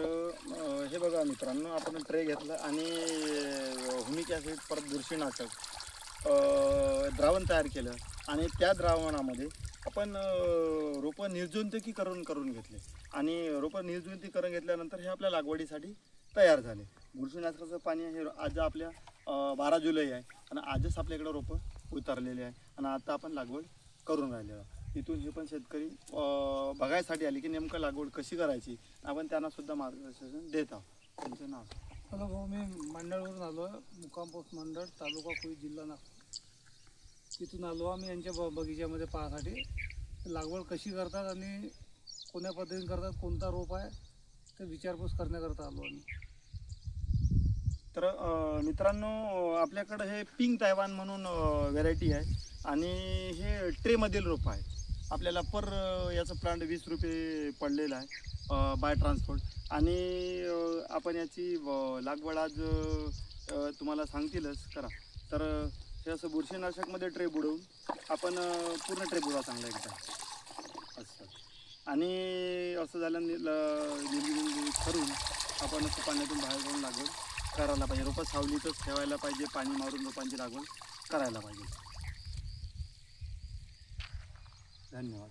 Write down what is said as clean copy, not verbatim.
तर हे बघा मित्रांनो, आपण ट्रे घेतला आणि हुमिक ॲसिड परत बुरशीनाशक द्रावण तयार केलं आणि त्या द्रावणामध्ये आपण रोपं निर्जंतुकीकरण घेतले आणि रोपं निर्जंतुकीकरण घेतल्यानंतर हे आपल्या लागवडीसाठी तयार झाले. बुरशीनाशकाचं पाणी हे आज आपल्या 12 जुलै आहे आणि आजच आपल्याकडे रोपं उतरलेले आहे आणि आता आपण लागवड करून राहिलेलो आहोत. इथून हे पण शेतकरी बघायसाठी आले की नेमकं लागवड कशी करायची, आपण त्यांना सुद्धा मार्गदर्शन देत आहोत. त्यांचं नाव? हॅलो भाऊ, मी मंडळवरून आलो आहे, मुक्काम पोस्ट मंडळ, तालुका कुई, जिल्हा नागपूर. तिथून आलो आम्ही यांच्या बगीच्यामध्ये पाहण्यासाठी लागवड कशी करतात आणि कोण्या पद्धतीने करतात, कोणता रोप आहे ते विचारपूस करण्याकरता आलो आम्ही. तर मित्रांनो, आपल्याकडं हे पिंक तैवान म्हणून व्हेरायटी आहे आणि हे ट्रेमधील रोप आहे. आपल्याला याचं प्लांट 20 रुपये पडलेलं आहे बाय ट्रान्सपोर्ट. आणि आपण याची लागवड आज तुम्हाला सांगतीलच करा. तर हे असं बुरशीनाशकमध्ये ट्रे बुडवून आपण पूर्ण ट्रे बुडवा चांगला एकदा असं, आणि असं झालं निंदी करून आपण असं पाण्यातून बाहेर जाऊन लागवड करायला पाहिजे. रोपं सावलीतच ठेवायला पाहिजे, पाणी मारून रोपांची लागवड करायला पाहिजे. धन्यवाद.